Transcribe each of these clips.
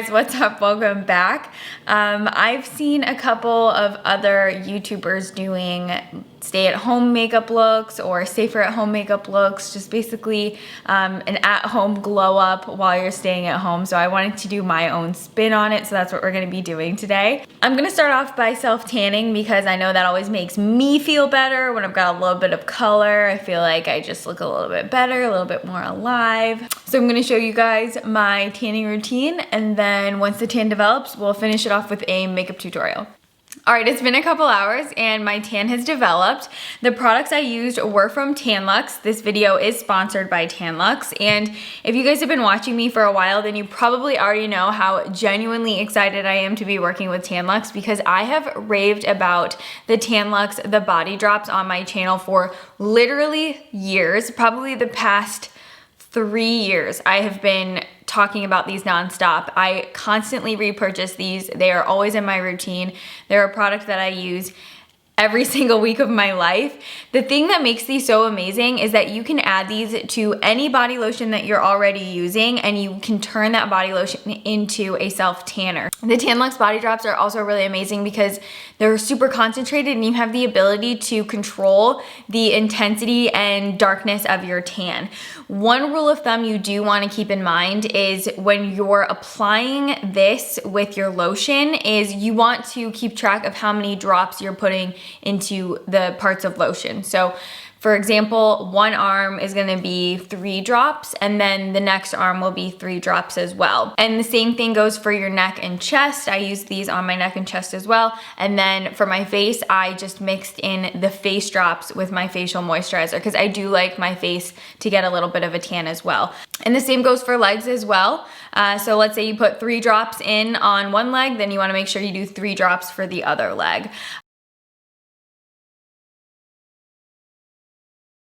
guys, what's up? Welcome back. I've seen a couple of other YouTubers doing stay-at-home makeup looks or safer-at-home makeup looks, just basically an at-home glow-up while you're staying at home. So I wanted to do my own spin on it, so that's what we're gonna be doing today. I'm gonna start off by self-tanning because I know that always makes me feel better when I've got a little bit of color. I feel like I just look a little bit better, a little bit more alive. So I'm gonna show you guys my tanning routine, and then once the tan develops, we'll finish it off with a makeup tutorial. All right, it's been a couple hours and my tan has developed. The products I used were from TanLuxe. This video is sponsored by TanLuxe. And if you guys have been watching me for a while, then you probably already know how genuinely excited I am to be working with TanLuxe, because I have raved about the TanLuxe, the body drops on my channel for literally years, probably the past 3 years. I have been talking about these nonstop. I constantly repurchase these. They are always in my routine. They're a product that I use every single week of my life. The thing that makes these so amazing is that you can add these to any body lotion that you're already using, and you can turn that body lotion into a self tanner. The TanLuxe body drops are also really amazing because they're super concentrated and you have the ability to control the intensity and darkness of your tan. One rule of thumb you do want to keep in mind is when you're applying this with your lotion is you want to keep track of how many drops you're putting into the parts of lotion. So for example, one arm is gonna be 3 drops, and then the next arm will be 3 drops as well. And the same thing goes for your neck and chest. I use these on my neck and chest as well. And then for my face, I just mixed in the face drops with my facial moisturizer because I do like my face to get a little bit of a tan as well. And the same goes for legs as well. So let's say you put 3 drops in on one leg, then you wanna make sure you do 3 drops for the other leg.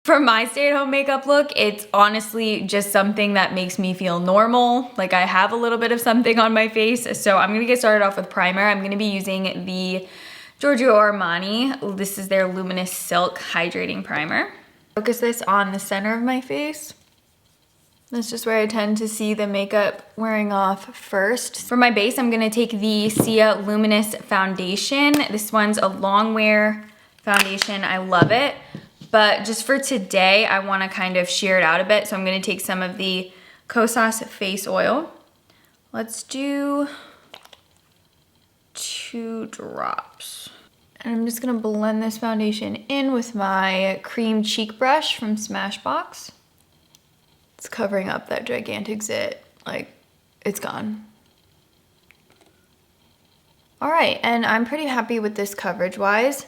For my stay-at-home makeup look, it's honestly just something that makes me feel normal. Like I have a little bit of something on my face. So I'm gonna get started off with primer. I'm gonna be using the Giorgio Armani. This is their Luminous Silk Hydrating Primer. Focus this on the center of my face. That's just where I tend to see the makeup wearing off first. For my base, I'm gonna take the Sia Luminous Foundation. This one's a long wear foundation. I love it. But just for today, I wanna kind of sheer it out a bit. So I'm gonna take some of the Kosas face oil. Let's do 2 drops. And I'm just gonna blend this foundation in with my cream cheek brush from Smashbox. It's covering up that gigantic zit, like it's gone. All right, and I'm pretty happy with this coverage wise.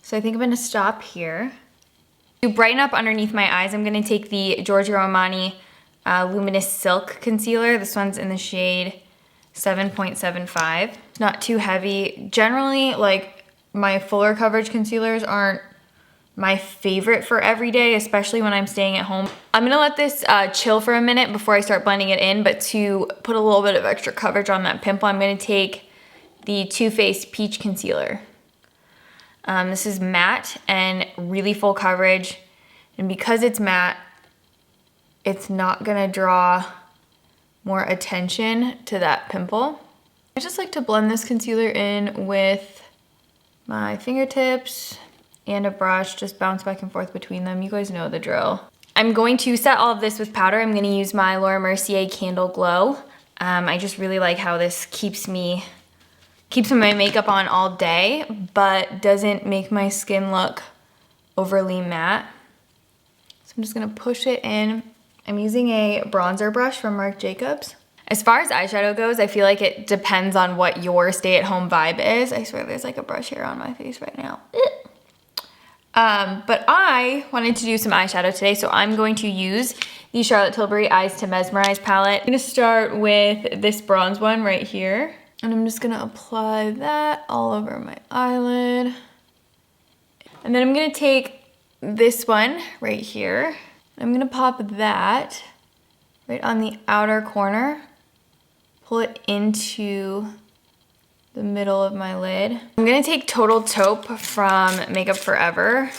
So I think I'm gonna stop here. To brighten up underneath my eyes, I'm gonna take the Giorgio Armani Luminous Silk Concealer. This one's in the shade 7.75. It's not too heavy. Generally, like my fuller coverage concealers aren't my favorite for every day, especially when I'm staying at home. I'm gonna let this chill for a minute before I start blending it in, but to put a little bit of extra coverage on that pimple, I'm gonna take the Too Faced Peach Concealer. This is matte and really full coverage. And because it's matte, it's not gonna draw more attention to that pimple. I just like to blend this concealer in with my fingertips and a brush, just bounce back and forth between them. You guys know the drill. I'm going to set all of this with powder. I'm gonna use my Laura Mercier Candle Glow. I just really like how this keeps my makeup on all day, but doesn't make my skin look overly matte. So I'm just gonna push it in. I'm using a bronzer brush from Marc Jacobs. As far as eyeshadow goes, I feel like it depends on what your stay-at-home vibe is. I swear there's like a brush hair on my face right now. But I wanted to do some eyeshadow today, so I'm going to use the Charlotte Tilbury Eyes to Mesmerize palette. I'm gonna start with this bronze one right here. And I'm just gonna apply that all over my eyelid. And then I'm gonna take this one right here. I'm gonna pop that right on the outer corner, pull it into the middle of my lid. I'm gonna take Total Taupe from Makeup Forever.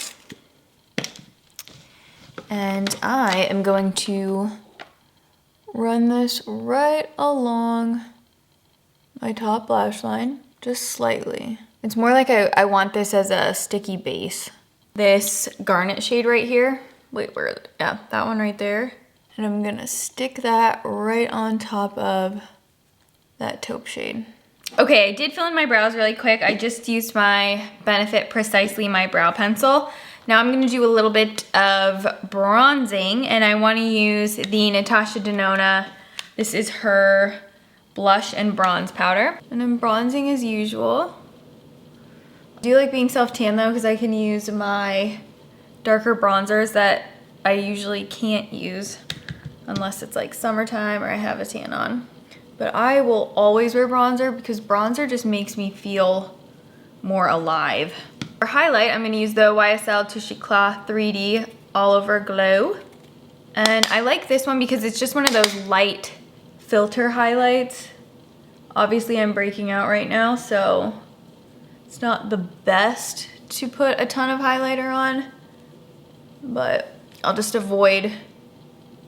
And I am going to run this right along my top lash line, just slightly. It's more like I want this as a sticky base. This garnet shade right here. Wait, where is it? Yeah, that one right there. And I'm gonna stick that right on top of that taupe shade. Okay, I did fill in my brows really quick. I just used my Benefit Precisely My Brow Pencil. Now I'm gonna do a little bit of bronzing, and I wanna use the Natasha Denona. This is her blush and bronze powder. And I'm bronzing as usual. I do like being self-tan though, because I can use my darker bronzers that I usually can't use unless it's like summertime or I have a tan on. But I will always wear bronzer because bronzer just makes me feel more alive. For highlight, I'm gonna use the YSL Touche Éclat 3D All Over Glow. And I like this one because it's just one of those light filter highlights. Obviously I'm breaking out right now, so it's not the best to put a ton of highlighter on, but I'll just avoid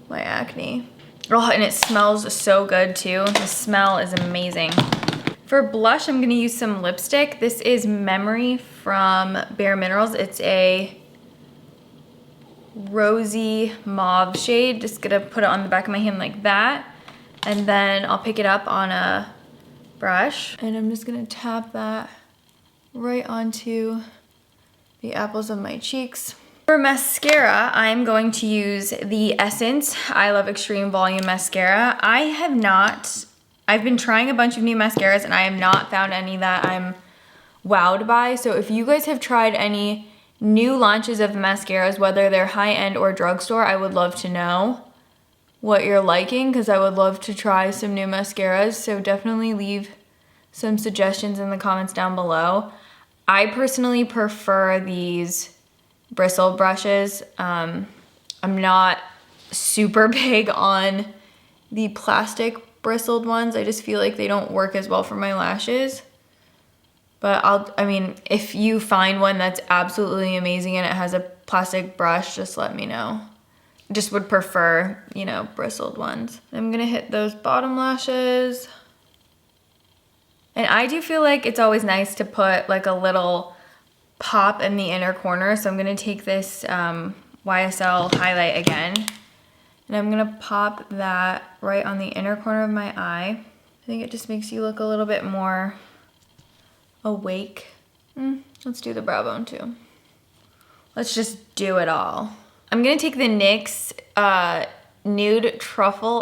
my acne. Oh, and it smells so good too. The smell is amazing. For blush, I'm gonna use some lipstick. This is Memory from Bare Minerals. It's a rosy mauve shade. Just gonna put it on the back of my hand like that. And then I'll pick it up on a brush. And I'm just gonna tap that right onto the apples of my cheeks. For mascara, I'm going to use the Essence I Love Extreme Volume Mascara. I've been trying a bunch of new mascaras and I have not found any that I'm wowed by. So if you guys have tried any new launches of mascaras, whether they're high-end or drugstore, I would love to know what you're liking because I would love to try some new mascaras. So definitely leave some suggestions in the comments down below. I personally prefer these bristle brushes. I'm not super big on the plastic bristled ones. I just feel like they don't work as well for my lashes. But I mean, if you find one that's absolutely amazing and it has a plastic brush, just let me know. Just would prefer, you know, bristled ones. I'm gonna hit those bottom lashes. And I do feel like it's always nice to put like a little pop in the inner corner. So I'm gonna take this YSL highlight again. And I'm gonna pop that right on the inner corner of my eye. I think it just makes you look a little bit more awake. Let's do the brow bone too. Let's just do it all. I'm gonna take the NYX Nude Truffle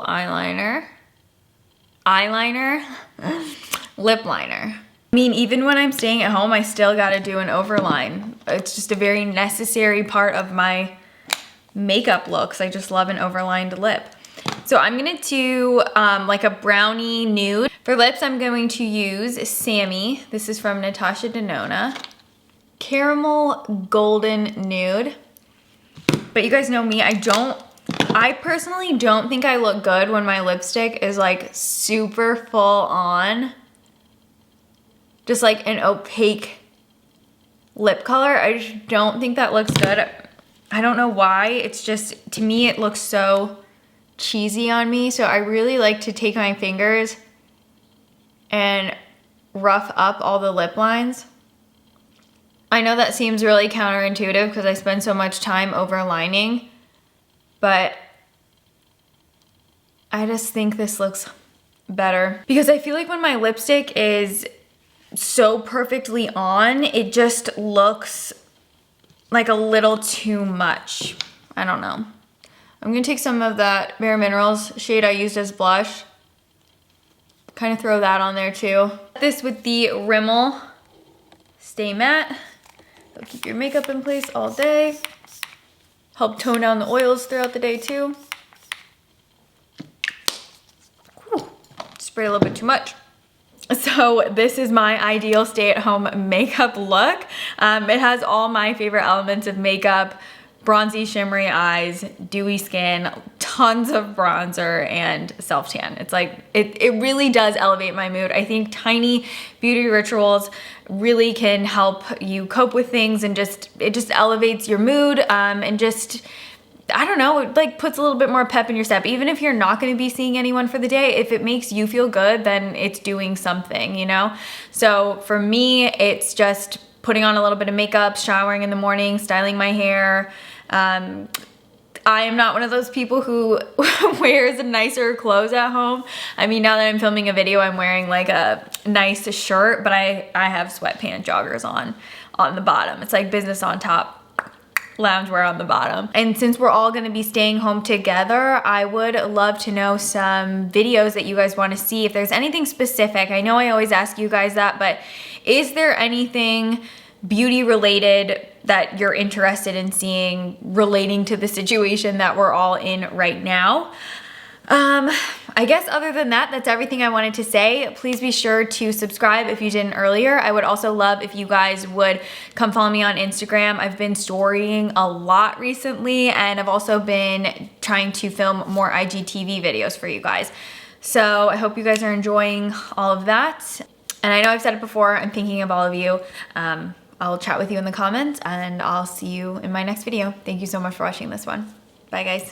lip liner. I mean, even when I'm staying at home, I still gotta do an overline. It's just a very necessary part of my makeup looks. I just love an overlined lip. So I'm gonna do like a brownie nude. For lips, I'm going to use Sammy. This is from Natasha Denona. Caramel Golden Nude. But you guys know me, I personally don't think I look good when my lipstick is like super full on. Just like an opaque lip color. I just don't think that looks good. I don't know why. It's just, to me, it looks so cheesy on me. So I really like to take my fingers and rough up all the lip lines. I know that seems really counterintuitive because I spend so much time overlining, but I just think this looks better because I feel like when my lipstick is so perfectly on, it just looks like a little too much. I don't know. I'm gonna take some of that Bare Minerals shade I used as blush, kind of throw that on there too. This with the Rimmel Stay Matte. It'll keep your makeup in place all day. Help tone down the oils throughout the day too. Whew. Spray a little bit too much. So this is my ideal stay-at-home makeup look. It has all my favorite elements of makeup: bronzy, shimmery eyes, dewy skin, tons of bronzer, and self-tan. It's like, it really does elevate my mood. I think tiny beauty rituals really can help you cope with things, and it just elevates your mood, and just I don't know, it like puts a little bit more pep in your step. Even if you're not going to be seeing anyone for the day, if it makes you feel good, then it's doing something, you know? So for me, it's just putting on a little bit of makeup, showering in the morning, styling my hair. I am not one of those people who wears nicer clothes at home. I mean, now that I'm filming a video, I'm wearing like a nice shirt, but I have sweatpant joggers on the bottom. It's like business on top, loungewear on the bottom. And since we're all gonna be staying home together, I would love to know some videos that you guys wanna see. If there's anything specific, I know I always ask you guys that, but is there anything beauty related that you're interested in seeing relating to the situation that we're all in right now? I guess other than that, that's everything I wanted to say. Please be sure to subscribe if you didn't earlier. I would also love if you guys would come follow me on Instagram. I've been storying a lot recently, and I've also been trying to film more IGTV videos for you guys. So I hope you guys are enjoying all of that. And I know I've said it before, I'm thinking of all of you. I'll chat with you in the comments, and I'll see you in my next video. Thank you so much for watching this one. Bye guys.